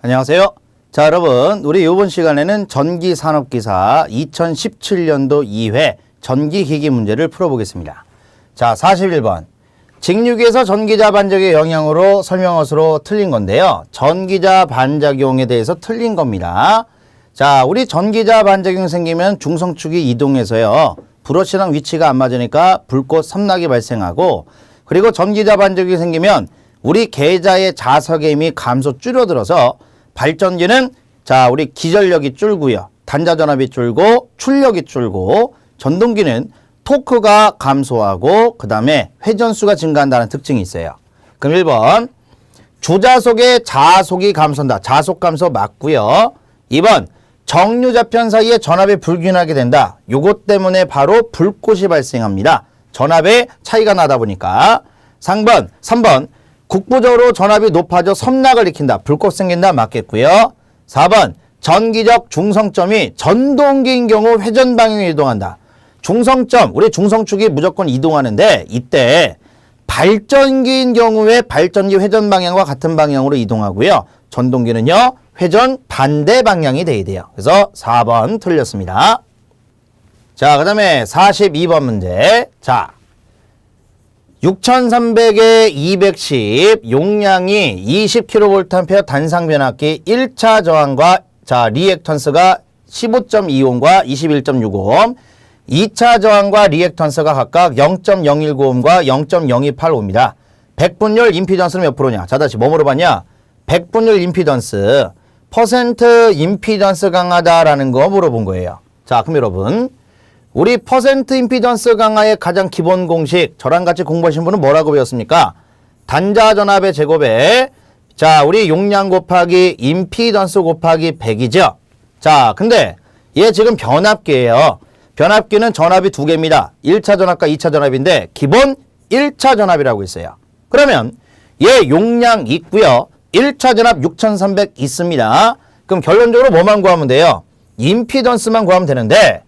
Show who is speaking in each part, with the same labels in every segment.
Speaker 1: 안녕하세요. 자, 여러분, 우리 이번 시간에는 전기산업기사 2017년도 2회 전기기기 문제를 풀어보겠습니다. 자, 41번. 직류기에서 전기자 반작용의 영향으로 설명것으로 틀린 건데요. 전기자 반작용에 대해서 틀린 겁니다. 자, 우리 전기자 반작용 생기면 중성축이 이동해서요. 브러쉬랑 위치가 안 맞으니까 불꽃 섬나기 발생하고, 그리고 전기자 반작용이 생기면 우리 계자의 자석의 힘이 감소 줄어들어서 발전기는 자, 우리 기전력이 줄고요. 단자전압이 줄고 출력이 줄고, 전동기는 토크가 감소하고 그 다음에 회전수가 증가한다는 특징이 있어요. 그럼 1번 주자속의 자속이 감소한다. 자속 감소 맞고요. 2번 정류자편 사이에 전압이 불균하게 된다. 요것 때문에 바로 불꽃이 발생합니다. 전압의 차이가 나다 보니까. 3번 국부적으로 전압이 높아져 섬락을 일으킨다. 불꽃 생긴다. 맞겠고요. 4번 전기적 중성점이 전동기인 경우 회전 방향에 이동한다. 중성점, 우리 중성축이 무조건 이동하는데 이때 발전기인 경우에 발전기 회전 방향과 같은 방향으로 이동하고요. 전동기는요. 회전 반대 방향이 돼야 돼요. 그래서 4번 틀렸습니다. 자, 그 다음에 42번 문제. 자, 6300에 210 용량이 20kVA 단상 변압기 1차 저항과 자, 리액턴스가 15.25옴과 21.65옴, 2차 저항과 리액턴스가 각각 0.019옴과 0.028옴입니다. 백분율 임피던스는 몇 프로냐? 자, 다시 뭐 물어봤냐? 백분율 임피던스, 퍼센트 임피던스 강하다라는 거 물어본 거예요. 자, 그럼 여러분, 우리 퍼센트 임피던스 강화의 가장 기본 공식, 저랑 같이 공부하신 분은 뭐라고 배웠습니까? 단자 전압의 제곱에 자, 우리 용량 곱하기 임피던스 곱하기 100이죠. 자, 근데 얘 지금 변압기예요. 변압기는 전압이 두 개입니다. 1차 전압과 2차 전압인데 기본 1차 전압이라고 있어요. 그러면 얘 용량 있고요. 1차 전압 6300 있습니다. 그럼 결론적으로 뭐만 구하면 돼요? 임피던스만 구하면 되는데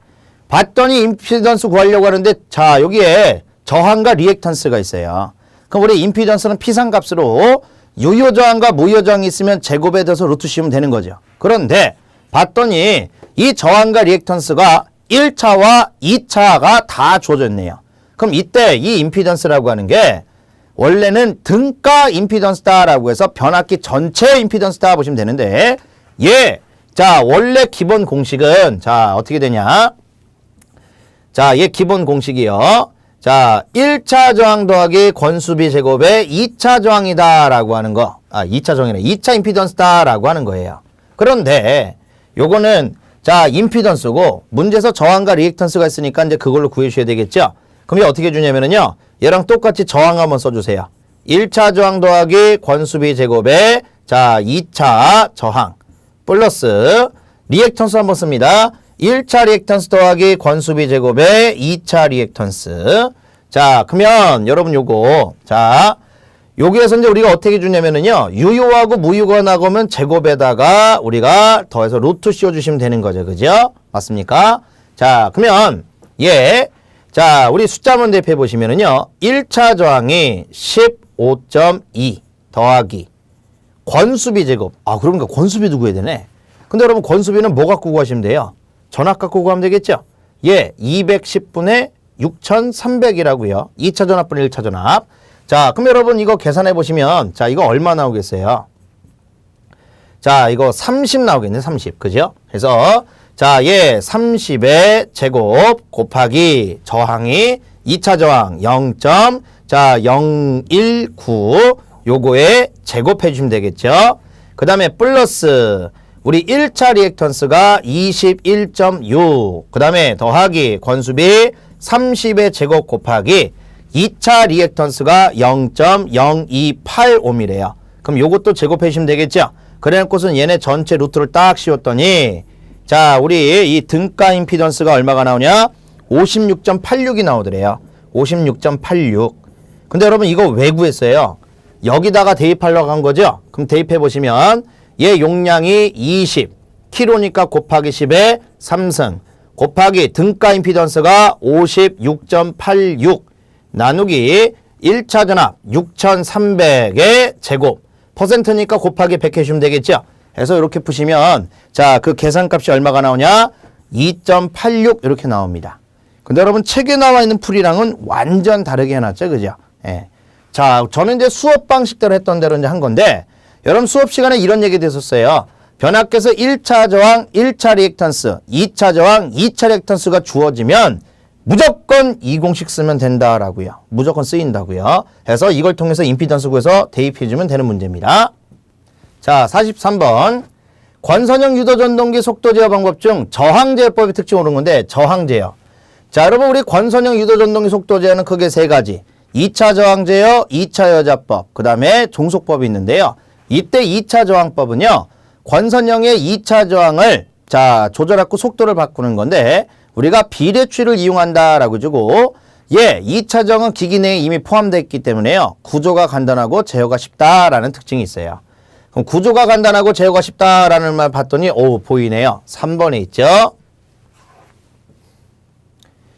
Speaker 1: 봤더니 임피던스 구하려고 하는데 자, 여기에 저항과 리액턴스가 있어요. 그럼 우리 임피던스는 피상값으로 유효저항과 무효저항이 있으면 제곱에 대해서 루트 씌우면 되는 거죠. 그런데 봤더니 이 저항과 리액턴스가 1차와 2차가 다 주어져 있네요. 그럼 이때 이 임피던스라고 하는 게 원래는 등가 임피던스다라고 해서 변압기 전체 임피던스다 보시면 되는데 자, 원래 기본 공식은 자, 어떻게 되냐? 자, 얘 기본 공식이요. 자, 1차 저항 더하기 권수비 제곱에 2차 저항이다라고 하는 거. 2차 저항이네. 2차 임피던스다라고 하는 거예요. 그런데 요거는 자, 임피던스고 문제에서 저항과 리액턴스가 있으니까 이제 그걸로 구해주셔야 되겠죠? 그럼 얘 어떻게 주냐면은요. 얘랑 똑같이 저항 한번 써주세요. 1차 저항 더하기 권수비 제곱에 자, 2차 저항 플러스 리액턴스 한번 씁니다. 1차 리액턴스 더하기 권수비 제곱에 2차 리액턴스. 자, 그러면 여러분 요거 자, 여기에서 이제 우리가 어떻게 주냐면은요. 유효하고 무효가 나오면 제곱에다가 우리가 더해서 루트 씌워주시면 되는 거죠. 그죠? 맞습니까? 자, 그러면 자, 우리 숫자만 대입해 보시면은요. 1차 저항이 15.2 더하기 권수비 제곱. 그러니까 권수비도 구해야 되네. 근데 여러분 권수비는 뭐 갖고 구하시면 돼요? 전압 갖고 구하면 되겠죠? 210분의 6300이라고요. 2차 전압분의 1차 전압. 자, 그럼 여러분 이거 계산해 보시면 자, 이거 얼마 나오겠어요? 자, 이거 30 나오겠네. 30. 그죠? 그래서 자, 30의 제곱 곱하기 저항이 2차 저항 0.019 요거에 제곱해 주시면 되겠죠? 그 다음에 플러스 우리 1차 리액턴스가 21.6 그 다음에 더하기 권수비 30의 제곱 곱하기 2차 리액턴스가 0.028옴이래요. 그럼 요것도 제곱해 주시면 되겠죠? 그래놓고선 얘네 전체 루트를 딱 씌웠더니 자, 우리 이 등가 임피던스가 얼마가 나오냐? 56.86이 나오더래요. 56.86. 근데 여러분 이거 왜 구했어요? 여기다가 대입하려고 한 거죠? 그럼 대입해 보시면 얘 용량이 20kg니까 곱하기 10에 3승 곱하기 등가 임피던스가 56.86 나누기 1차 전압 6300의 제곱 퍼센트니까 곱하기 100 해주시면 되겠죠. 해서 이렇게 푸시면 자, 그 계산값이 얼마가 나오냐? 2.86 이렇게 나옵니다. 근데 여러분 책에 나와 있는 풀이랑은 완전 다르게 해놨죠. 그죠? 예. 자, 저는 이제 수업 방식대로 했던 대로 이제 한 건데 여러분 수업 시간에 이런 얘기 됐었어요. 변압계에서 1차 저항, 1차 리액턴스, 2차 저항, 2차 리액턴스가 주어지면 무조건 이 공식 쓰면 된다라고요. 무조건 쓰인다고요. 그래서 이걸 통해서 임피던스 구해서 대입해주면 되는 문제입니다. 자, 43번. 권선형 유도전동기 속도 제어 방법 중 저항 제어법이 특징을 오른 건데 저항 제어. 자, 여러분 우리 권선형 유도전동기 속도 제어는 크게 세 가지. 2차 저항 제어, 2차 여자법, 그 다음에 종속법이 있는데요. 이때 2차 저항법은요. 권선형의 2차 저항을 자 조절하고 속도를 바꾸는 건데 우리가 비례추를 이용한다라고 주고 2차 저항은 기기 내에 이미 포함되어 있기 때문에요. 구조가 간단하고 제어가 쉽다라는 특징이 있어요. 그럼 구조가 간단하고 제어가 쉽다라는 말 봤더니 보이네요. 3번에 있죠.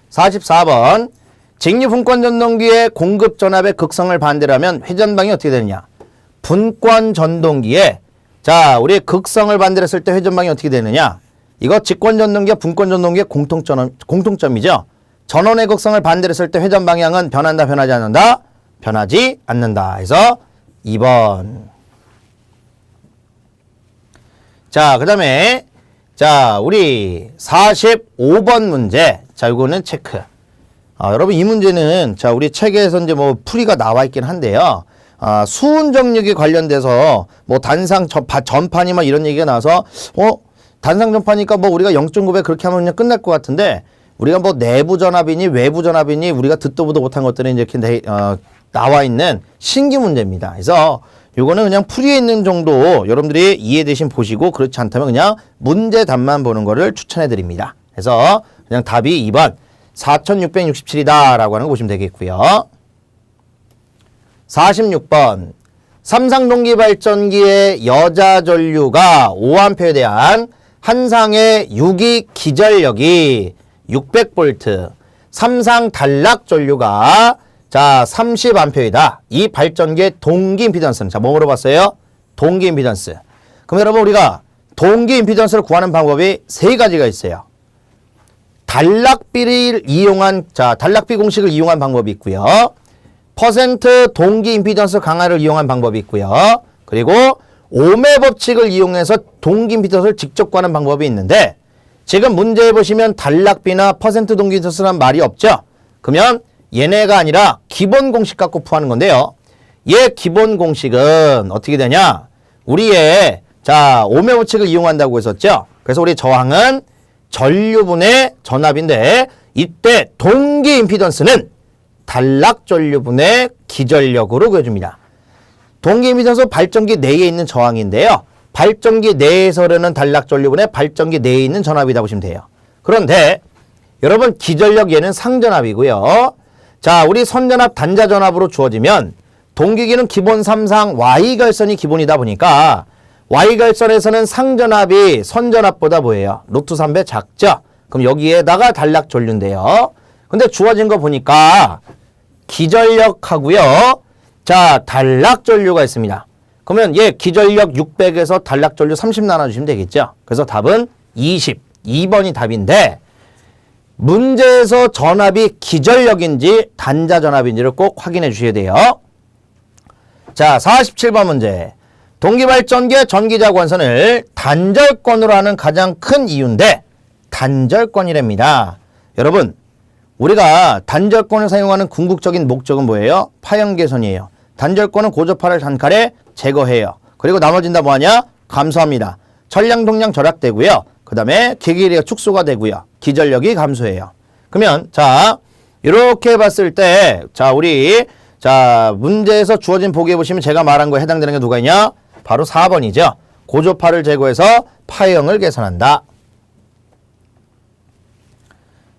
Speaker 1: 44번. 직류 분권 전동기의 공급 전압의 극성을 반대로 하면 회전방이 어떻게 되느냐. 분권 전동기에 자, 우리 극성을 반대로 했을 때 회전방이 어떻게 되느냐. 이거 직권 전동기와 분권 전동기의 공통점이죠. 전원의 극성을 반대로 했을 때 회전 방향은 변한다, 변하지 않는다? 변하지 않는다. 해서 2번. 자, 그 다음에 자, 우리 45번 문제. 자, 이거는 체크. 여러분 이 문제는 자, 우리 책에서 이제 뭐 풀이가 나와 있긴 한데요. 수은 정력에 관련돼서 뭐 단상 전파니 막 이런 얘기가 나와서 단상 전파니까 뭐 우리가 0.9배 그렇게 하면 그냥 끝날 것 같은데 우리가 뭐 내부 전압이니 외부 전압이니 우리가 듣도 보도 못한 것들은 이렇게 나와 있는 신기 문제입니다. 그래서 요거는 그냥 풀이에 있는 정도 여러분들이 이해되신 보시고 그렇지 않다면 그냥 문제 답만 보는 거를 추천해 드립니다. 그래서 그냥 답이 2번 4667이다 라고 하는 거 보시면 되겠고요. 46번. 삼상동기발전기의 여자 전류가 5A에 대한 한 상의 유기 기전력이 600V, 삼상 단락 전류가 자 30A이다. 이 발전기의 동기 임피던스는 자 뭐 물어봤어요? 동기 임피던스. 그럼 여러분 우리가 동기 임피던스를 구하는 방법이 세 가지가 있어요. 단락비를 이용한 단락비 공식을 이용한 방법이 있고요. 퍼센트 동기 임피던스 강화를 이용한 방법이 있고요. 그리고 오메 법칙을 이용해서 동기 임피던스를 직접 구하는 방법이 있는데 지금 문제에 보시면 단락비나 퍼센트 동기 임피던스란 말이 없죠. 그러면 얘네가 아니라 기본 공식 갖고 구하는 건데요. 얘 기본 공식은 어떻게 되냐? 우리의 오메 법칙을 이용한다고 했었죠. 그래서 우리 저항은 전류분의 전압인데 이때 동기 임피던스는 단락 전류분의 기전력으로 그려줍니다. 동기 임피던스 발전기 내에 있는 저항인데요. 발전기 내에서 흐르는 단락 전류분의 발전기 내에 있는 전압이다 보시면 돼요. 그런데 여러분 기전력 얘는 상전압이고요. 자, 우리 선전압 단자 전압으로 주어지면 동기기는 기본 3상 Y결선이 기본이다 보니까 Y결선에서는 상전압이 선전압보다 뭐예요? 루트 3배 작죠? 그럼 여기에다가 단락 전류인데요. 근데 주어진 거 보니까 기전력하고요. 자, 단락 전류가 있습니다. 그러면 얘 기전력 600에서 단락 전류 30 나눠주시면 되겠죠? 그래서 답은 22번이 답인데 문제에서 전압이 기전력인지 단자 전압인지를 꼭 확인해 주셔야 돼요. 자, 47번 문제. 동기발전기의 전기자 권선을 단절권으로 하는 가장 큰 이유인데 단절권이랍니다. 여러분 우리가 단절권을 사용하는 궁극적인 목적은 뭐예요? 파형 개선이에요. 단절권은 고저파를 단칼에 제거해요. 그리고 나머진 다 뭐하냐? 감소합니다. 전량 동량 절약되고요. 그 다음에 기기리가 축소가 되고요. 기전력이 감소해요. 그러면 자 이렇게 봤을 때 우리 문제에서 주어진 보기에 보시면 제가 말한 거에 해당되는 게 누가 있냐? 바로 4번이죠. 고저파를 제거해서 파형을 개선한다.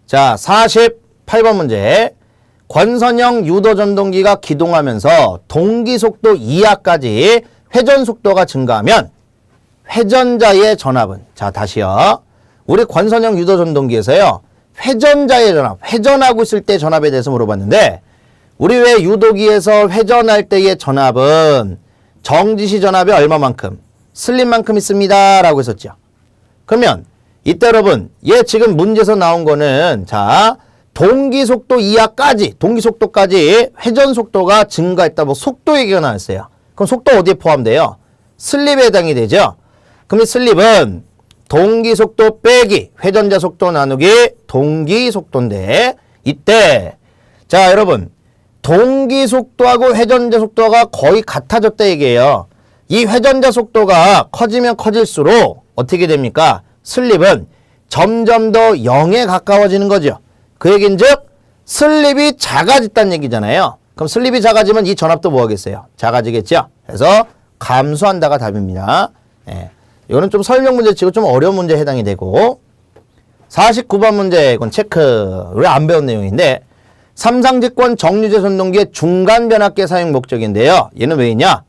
Speaker 1: 자, 48번 문제. 권선형 유도전동기가 기동하면서 동기속도 이하까지 회전속도가 증가하면 회전자의 전압은 자, 다시요. 우리 권선형 유도전동기에서요. 회전자의 전압, 회전하고 있을 때 전압에 대해서 물어봤는데 우리 왜 유도기에서 회전할 때의 전압은 정지시 전압이 얼마만큼? 슬립만큼 있습니다. 라고 했었죠. 그러면 이때 여러분, 얘 지금 문제에서 나온 거는 자, 동기속도 이하까지, 동기속도까지 회전속도가 증가했다. 뭐 속도 얘기가 나왔어요. 그럼 속도 어디에 포함돼요? 슬립에 해당이 되죠. 그럼 이 슬립은 동기속도 빼기 회전자 속도 나누기 동기속도인데 이때 자 여러분 동기속도하고 회전자 속도가 거의 같아졌다 얘기예요. 이 회전자 속도가 커지면 커질수록 어떻게 됩니까? 슬립은 점점 더 0에 가까워지는 거죠. 그 얘기인즉 슬립이 작아졌다는 얘기잖아요. 그럼 슬립이 작아지면 이 전압도 뭐 하겠어요? 작아지겠죠. 그래서 감소한다가 답입니다. 예. 이거는 좀 설명 문제 치고 좀 어려운 문제에 해당이 되고 49번 문제 이건 체크 우리 안 배운 내용인데 삼상직권 정류제 전동기의 중간 변압기 사용 목적인데요. 얘는 왜 있냐?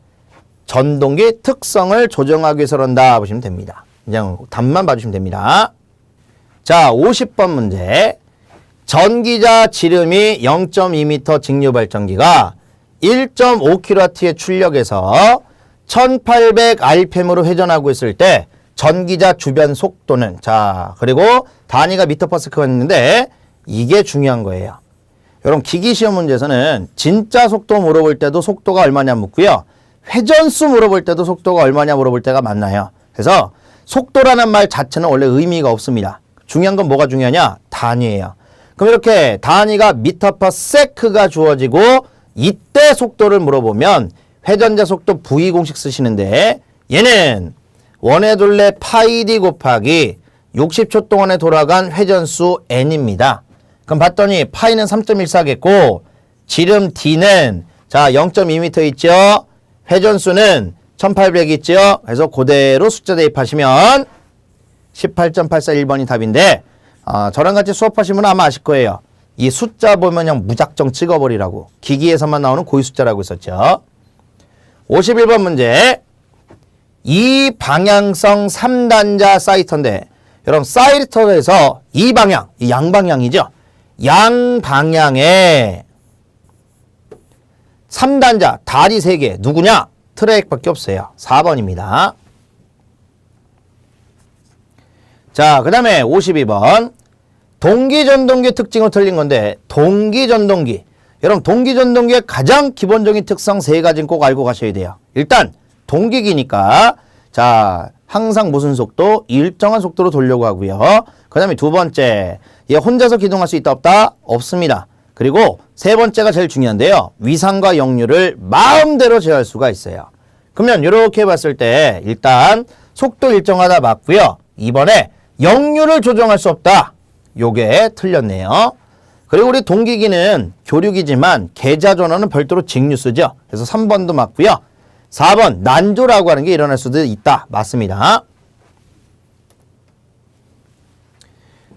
Speaker 1: 전동기 특성을 조정하기 위해서 그런다 보시면 됩니다. 그냥 답만 봐주시면 됩니다. 자 50번 문제 전기자 지름이 0.2m 직류 발전기가 1.5kW의 출력에서 1800rpm으로 회전하고 있을 때 전기자 주변 속도는 자 그리고 단위가 미터퍼스크가 있는데 이게 중요한 거예요. 여러분 기기시험 문제에서는 진짜 속도 물어볼 때도 속도가 얼마냐 묻고요. 회전수 물어볼 때도 속도가 얼마냐 물어볼 때가 많나요. 그래서 속도라는 말 자체는 원래 의미가 없습니다. 중요한 건 뭐가 중요하냐? 단위예요. 그럼 이렇게 단위가 미터퍼세크가 주어지고 이때 속도를 물어보면 회전자 속도 V 공식 쓰시는데 얘는 원의 둘레 파이 d 곱하기 60초 동안에 돌아간 회전수 n입니다. 그럼 봤더니 파이는 3.14겠고 지름 d는 자 0.2m 있죠. 회전수는 1800 있죠. 그래서 그대로 숫자 대입하시면 18.841번이 답인데 저랑 같이 수업하신 분은 아마 아실 거예요. 이 숫자 보면 그냥 무작정 찍어버리라고. 기기에서만 나오는 고유 숫자라고 했었죠. 51번 문제. 이 방향성 3단자 사이터인데 여러분 사이터에서 이 방향, 이 양방향이죠. 양방향에 3단자, 다리 3개 누구냐? 트랙밖에 없어요. 4번입니다. 자, 그 다음에 52번. 동기전동기 특징으로 틀린 건데 동기전동기. 여러분 동기전동기의 가장 기본적인 특성 3가지는 꼭 알고 가셔야 돼요. 일단 동기기니까 자 항상 무슨 속도? 일정한 속도로 돌려고 하고요. 그 다음에 두 번째 얘 혼자서 기동할 수 있다 없다? 없습니다. 그리고 세 번째가 제일 중요한데요. 위상과 역류를 마음대로 제어할 수가 있어요. 그러면 이렇게 봤을 때 일단 속도 일정하다 맞고요. 이번에 역류를 조정할 수 없다. 요게 틀렸네요. 그리고 우리 동기기는 교류기지만 계좌전원은 별도로 직류 쓰죠. 그래서 3번도 맞고요. 4번 난조라고 하는 게 일어날 수도 있다. 맞습니다.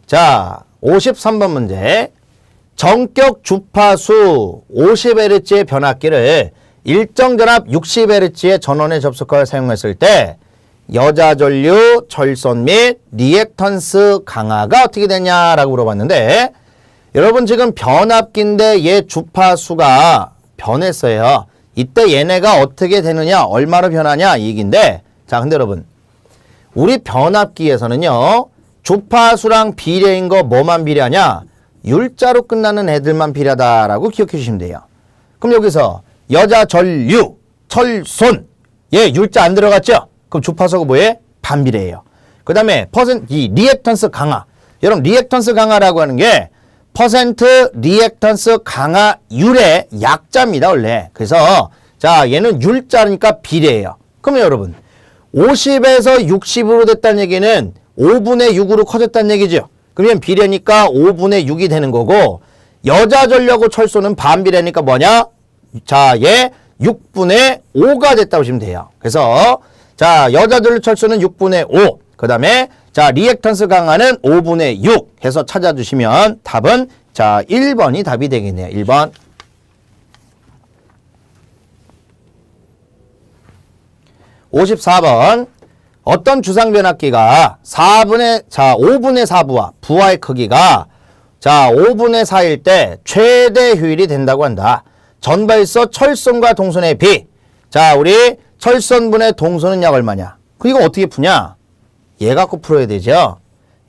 Speaker 1: 자 53번 문제. 정격 주파수 50Hz의 변압기를 일정 전압 60Hz의 전원에 접속하여 사용했을 때 여자 전류, 철선 및 리액턴스 강화가 어떻게 되냐라고 물어봤는데 여러분 지금 변압기인데 얘 주파수가 변했어요. 이때 얘네가 어떻게 되느냐, 얼마로 변하냐 이 얘기인데 자 근데 여러분 우리 변압기에서는요 주파수랑 비례인 거 뭐만 비례하냐? 율자로 끝나는 애들만 비례하다라고 기억해 주시면 돼요. 그럼 여기서 여자 전류, 철손 얘 율자 안 들어갔죠? 그럼 주파수가 뭐예요? 반비례예요. 그 다음에 이 리액턴스 강화. 여러분 리액턴스 강화라고 하는 게 퍼센트 리액턴스 강화율의 약자입니다 원래. 그래서 자 얘는 율자니까 비례예요. 그러면 여러분 50에서 60으로 됐다는 얘기는 5분의 6으로 커졌다는 얘기죠. 그러면 비례니까 5분의 6이 되는 거고 여자 전류하고 철소는 반비례니까 뭐냐? 자 얘 6분의 5가 됐다고 보시면 돼요. 그래서 자 여자 전류 철소는 6분의 5 그 다음에 자 리액턴스 강화는 5분의 6 해서 찾아주시면 답은 자 1번이 답이 되겠네요. 1번. 54번. 어떤 주상 변압기가 5분의 4부와 부하의 크기가 자 5분의 4일 때 최대 효율이 된다고 한다. 전발서 철선과 동선의 비. 자 우리 철선분의 동선은 약 얼마냐? 그 이거 어떻게 푸냐? 얘 갖고 풀어야 되죠.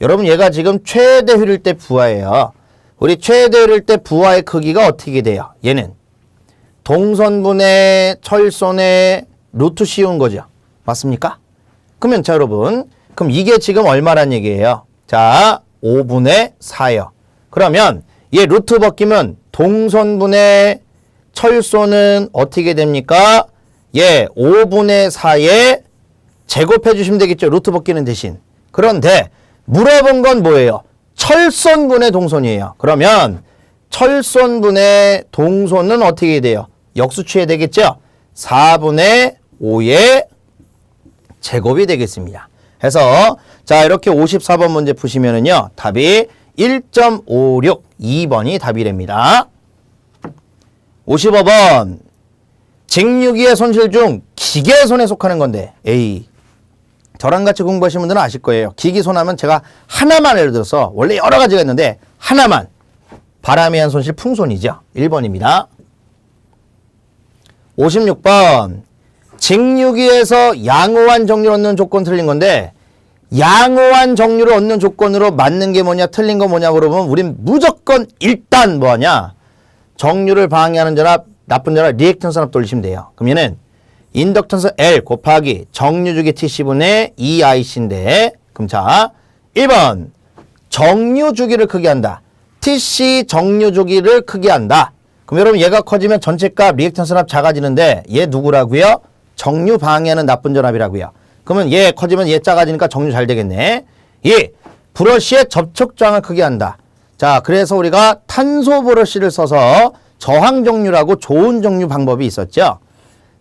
Speaker 1: 여러분 얘가 지금 최대 효율 때 부하예요. 우리 최대 효율 때 부하의 크기가 어떻게 돼요? 얘는 동선분의 철선의 루트 씌운 거죠. 맞습니까? 그러면 자 여러분 그럼 이게 지금 얼마란 얘기예요? 자 5분의 4요. 그러면 얘 루트 벗기면 동선분의 철소는 어떻게 됩니까? 예, 5분의 4에 제곱해 주시면 되겠죠. 루트 벗기는 대신. 그런데 물어본 건 뭐예요? 철선분의 동선이에요. 그러면 철선분의 동선은 어떻게 돼요? 역수 취해야 되겠죠? 4분의 5의 제곱이 되겠습니다. 해서 자 이렇게 54번 문제 푸시면은요. 답이 1.56 2번이 답이랍니다. 55번 직류기의 손실 중 기계손에 속하는 건데 A 저랑 같이 공부하신 분들은 아실 거예요. 기기손 하면 제가 하나만 예를 들어서 원래 여러 가지가 있는데 하나만 바람에 의한 손실 풍손이죠. 1번입니다. 56번 직류기에서 양호한 정류를 얻는 조건 틀린 건데 양호한 정류를 얻는 조건으로 맞는 게 뭐냐 틀린 거 뭐냐 물어보면 우린 무조건 일단 뭐하냐 정류를 방해하는 전압 나쁜 전압 리액턴스 전압 돌리시면 돼요. 그럼 얘는 인덕턴스 L 곱하기 정류주기 TC분의 EIC인데 그럼 자 1번 정류주기를 크게 한다. TC 정류주기를 크게 한다. 그럼 여러분 얘가 커지면 전체값 리액턴스 전압 작아지는데 얘 누구라고요? 정류 방해하는 나쁜 전압이라고요. 그러면 얘 커지면 얘 작아지니까 정류 잘 되겠네. 2. 브러쉬의 접촉 저항을 크게 한다. 자, 그래서 우리가 탄소 브러쉬를 써서 저항 정류라고 좋은 정류 방법이 있었죠.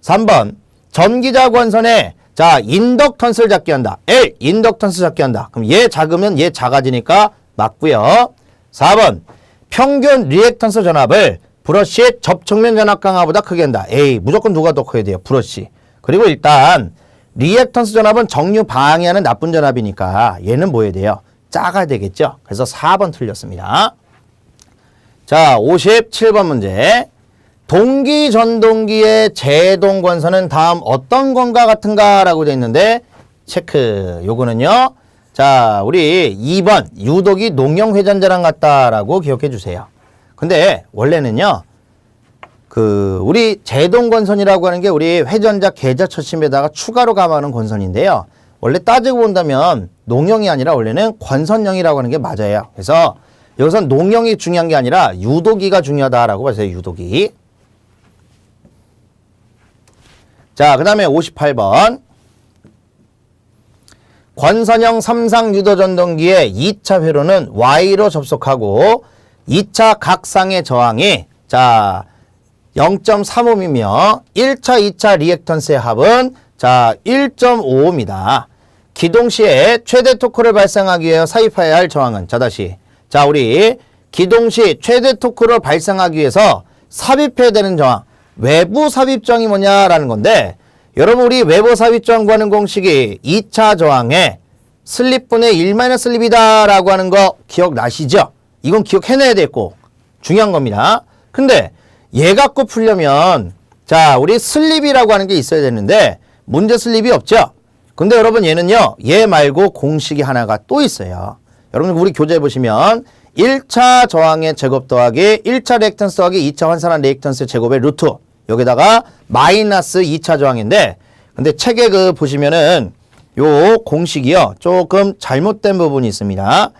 Speaker 1: 3번 전기자 관선에 자 인덕턴스를 작게 한다. L 인덕턴스 작게 한다. 그럼 얘 작으면 얘 작아지니까 맞고요. 4번 평균 리액턴스 전압을 브러쉬의 접촉면 전압 강화보다 크게 한다. A 무조건 누가 더 커야 돼요? 브러쉬. 그리고 일단 리액턴스 전압은 정류 방해하는 나쁜 전압이니까 얘는 뭐 해야 돼요? 작아야 되겠죠. 그래서 4번 틀렸습니다. 자 57번 문제 동기 전동기의 제동 관선은 다음 어떤 건가 같은가 라고 되어 있는데 체크. 요거는요 자 우리 2번 유독이 농형 회전자랑 같다라고 기억해 주세요. 근데 원래는요 우리 제동 관선이라고 하는 게 우리 회전자 계좌 처심에다가 추가로 감하는 관선인데요. 원래 따지고 본다면 농형이 아니라 원래는 관선형이라고 하는 게 맞아요. 그래서 여기서 농형이 중요한 게 아니라 유도기가 중요하다라고 봐주세요. 유도기. 자, 그 다음에 58번. 관선형 3상 유도전동기의 2차 회로는 Y로 접속하고 2차 각상의 저항이 자 0.35이며 1차, 2차 리액턴스의 합은 자 1.55입니다. 기동 시에 최대 토크를 발생하기 위해 삽입해야 할 저항은 자 다시 자 우리 기동 시 최대 토크를 발생하기 위해서 삽입해야 되는 저항 외부 삽입 저항이 뭐냐라는 건데 여러분 우리 외부 삽입 저항 구하는 공식이 2차 저항에 슬립분의 1-슬립이다 라고 하는 거 기억나시죠? 이건 기억해내야 되고 중요한 겁니다. 근데 얘 갖고 풀려면 자 우리 슬립이라고 하는 게 있어야 되는데 문제 슬립이 없죠? 근데 여러분 얘는요 얘 말고 공식이 하나가 또 있어요. 여러분 우리 교재 보시면 1차 저항의 제곱 더하기 1차 리액턴스 더하기 2차 환산한 리액턴스 제곱의 루트 여기다가 마이너스 2차 저항인데 근데 책에 보시면은 요 공식이요 조금 잘못된 부분이 있습니다.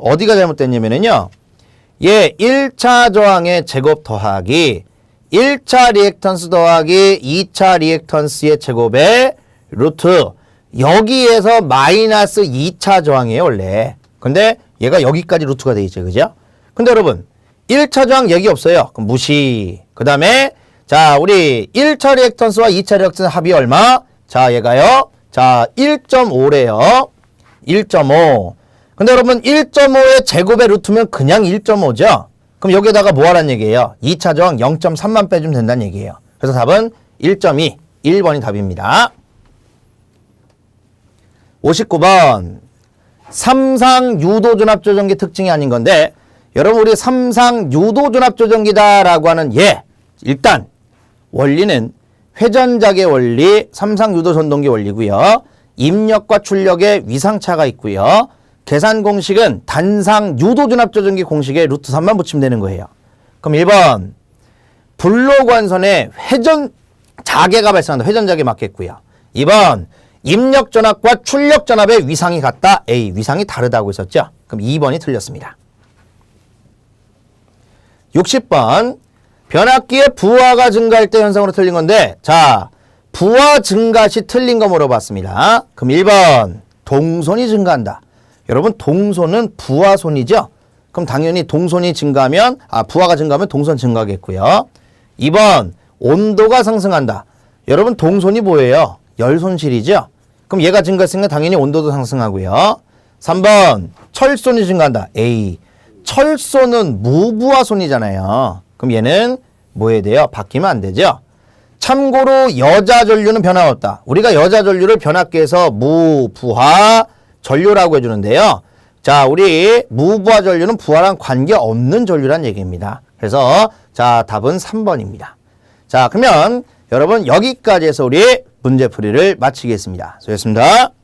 Speaker 1: 어디가 잘못됐냐면은요 얘 1차 저항의 제곱 더하기 1차 리액턴스 더하기 2차 리액턴스의 제곱의 루트 여기에서 마이너스 2차 저항이에요 원래. 근데 얘가 여기까지 루트가 돼 있죠. 그죠? 근데 여러분 1차 저항 얘기 없어요. 그럼 무시. 그 다음에 자 우리 1차 리액턴스와 2차 리액턴스 합이 얼마? 자 얘가요 자 1.5래요 1.5. 근데 여러분 1.5의 제곱의 루트면 그냥 1.5죠? 그럼 여기에다가 뭐 하라는 얘기예요? 2차 저항 0.3만 빼주면 된다는 얘기예요. 그래서 답은 1.2 1번이 답입니다. 59번 3상 유도전압조정기 특징이 아닌 건데 여러분 우리 3상 유도전압조정기다 라고 하는 얘 일단 원리는 회전작의 원리, 삼상유도 전동기 원리고요. 입력과 출력의 위상차가 있고요. 계산 공식은 단상 유도준합조정기 공식에 루트 3만 붙이면 되는 거예요. 그럼 1번 불로관선에 회전자계가 발생한다. 회전자계 맞겠고요. 2번 입력전압과 출력전압의 위상이 같다. A. 위상이 다르다고 했었죠. 그럼 2번이 틀렸습니다. 60번 변압기의 부하가 증가할 때 현상으로 틀린 건데 자 부하 증가 시 틀린 거 물어봤습니다. 그럼 1번 동손이 증가한다. 여러분 동손은 부하손이죠. 그럼 당연히 동손이 증가하면 부하가 증가하면 동손 증가하겠고요. 2번 온도가 상승한다. 여러분 동손이 뭐예요? 열손실이죠. 그럼 얘가 증가했으니까 당연히 온도도 상승하고요. 3번 철손이 증가한다. A. 철손은 무부하손이잖아요. 그럼 얘는 뭐 해야 돼요? 바뀌면 안 되죠. 참고로 여자 전류는 변화없다. 우리가 여자 전류를 변압기에서 무부하 전류라고 해주는데요. 자, 우리 무부하 전류는 부하랑 관계없는 전류란 얘기입니다. 그래서 자, 답은 3번입니다. 자, 그러면 여러분 여기까지 해서 우리 문제풀이를 마치겠습니다. 수고했습니다.